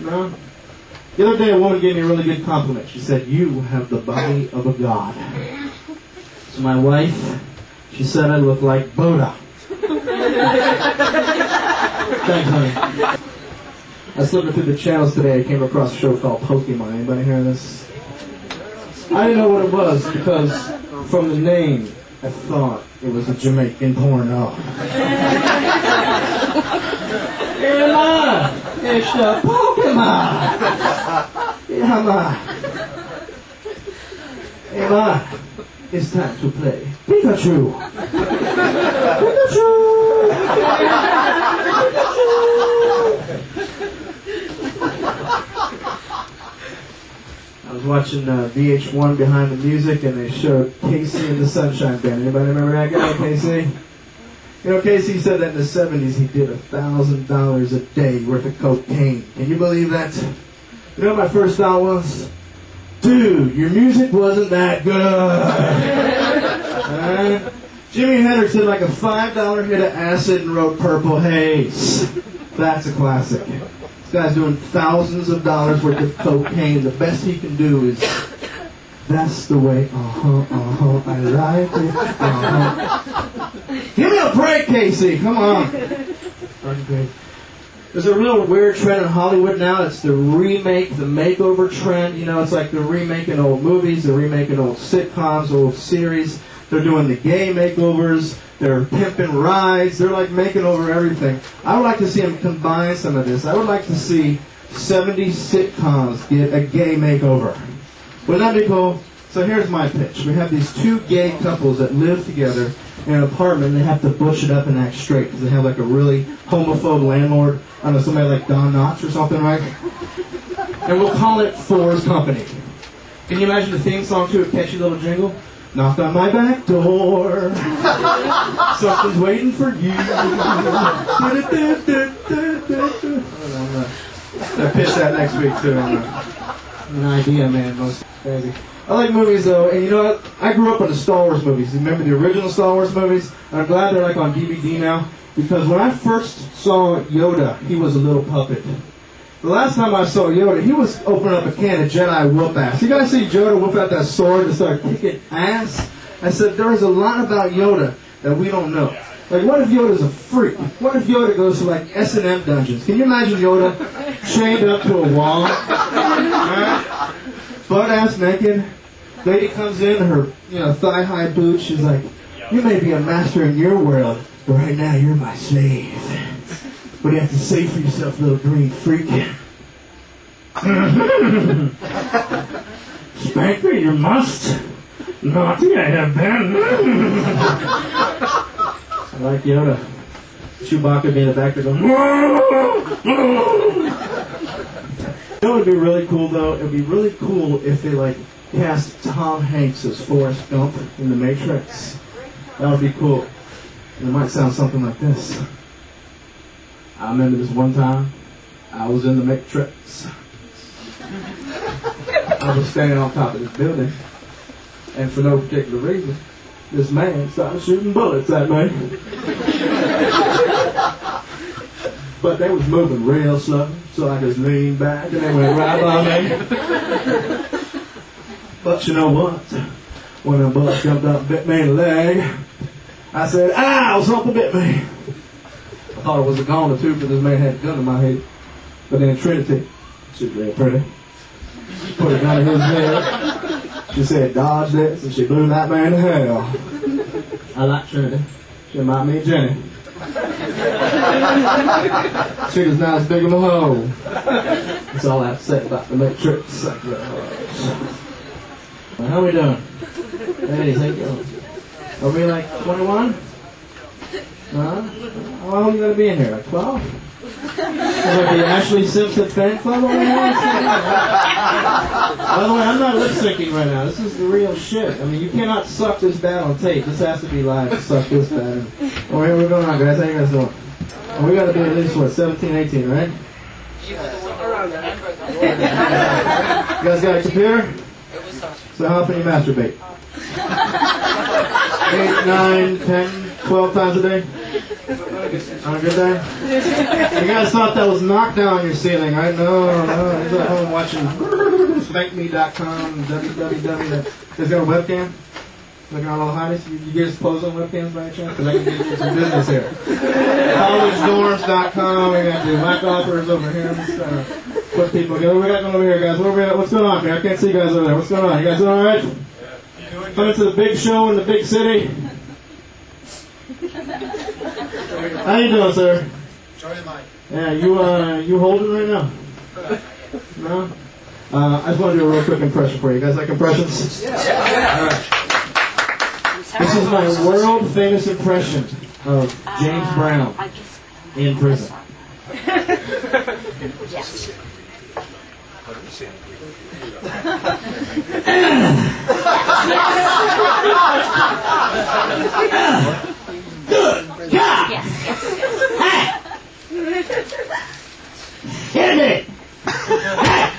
No? The other day a woman gave me a really good compliment. She said, "You have the body of a god." So my wife, she said I look like Buddha. Thanks, honey. I was looking through the channels today. I came across a show called Pokemon. Anybody hear this? I didn't know what it was because from the name, I thought it was a Jamaican porno. Emma! It's the Pokemon! Emma! Emma! It's time to play Pikachu! Pikachu! I was watching VH1 Behind the Music, and they showed Casey and the Sunshine Band. Anybody remember that guy, Casey? You know, Casey said that in the 70s he did $1,000 a day worth of cocaine. Can you believe that? You know what my first thought was? Dude, your music wasn't that good. Jimi Hendrix did like a $5 hit of acid and wrote Purple Haze. That's a classic. This guy's doing thousands of dollars worth of cocaine. The best he can do is, that's the way, I like it, Give me a break, Casey, come on. There's a real weird trend in Hollywood now. It's the remake, the makeover trend. You know, it's like they're remaking old movies, they're remaking old sitcoms, old series. They're doing the gay makeovers. They're pimping rides. They're like making over everything. I would like to see them combine some of this. I would like to see 70 sitcoms get a gay makeover. Wouldn't that be cool? So here's my pitch. We have these two gay couples that live together in an apartment, and they have to butch it up and act straight because they have like a really homophobe landlord. I don't know, somebody like Don Knotts or something, right? And we'll call it Four's Company. Can you imagine the theme song to a catchy little jingle? Knock on my back door. Something's waiting for you. I pitch that next week too. An idea, man. Most crazy. I like movies though, and you know what? I grew up on the Star Wars movies. Remember the original Star Wars movies? And I'm glad they're like on DVD now, because when I first saw Yoda, he was a little puppet. The last time I saw Yoda, he was opening up a can of Jedi whoop ass. You guys see Yoda whip out that sword and start kicking ass? I said, there is a lot about Yoda that we don't know. Like, what if Yoda's a freak? What if Yoda goes to, like, S&M dungeons? Can you imagine Yoda chained up to a wall? Butt-ass naked. Lady comes in, her, thigh-high boots. She's like, you may be a master in your world, but right now you're my slave. What do you have to say for yourself, little green freak? Spank me, you must. Naughty I have been. I like Yoda. Chewbacca being the back there going, You know what would be really cool, though? It would be really cool if they, cast Tom Hanks as Forrest Gump in The Matrix. That would be cool. And it might sound something like this. I remember this one time, I was in the Matrix. I was standing on top of this building, and for no particular reason, this man started shooting bullets at me. But they was moving real slow, so I just leaned back, and they went right by me. But you know what? When the bullet jumped up and bit me in the leg, I said, ow, something bit me. I thought it was a gun or two, but this man had a gun in my head. But then Trinity, she's real pretty, put a gun in his head. She said, dodge this, and she blew that man to hell. I like Trinity. She reminded me of Jenny. She was not as big of a hoe. That's all I have to say about the Matrix. Well, how are we doing? Ladies, how you doing? Are we like 21? Huh? How long are you going to be in here? Like 12? Is like the Ashley Simpson fan club over here? By the way, I'm not lip syncing right now. This is the real shit. I mean, you cannot suck this bad on tape. This has to be live to suck this bad. Oh, here we're going on, guys. How you guys doing? Oh, we got to be at least, 17, 18, right? You guys got a computer? So how often do you masturbate? 8, 9, 10, 12 times a day? On a good day? You guys thought that was knocked down your ceiling, right? No. He's at home watching spankme.com, www. Is there a webcam? Looking at all the hotties? You guys close on webcams by any chance? Because I can get you some business here. Collegedorms.com. We got the black offers over here. Let's put people together. What we got going over here, guys? What's going on here? I can't see you guys over there. What's going on? You guys doing all right? Coming to the big show in the big city. How you doing, sir? Yeah, you holding right now? No? I just want to do a real quick impression for you. You guys like impressions? Yeah. All right. This is my world famous impression of James Brown in prison. Yes. Good God! Yes. Hey! Hit me! Hey!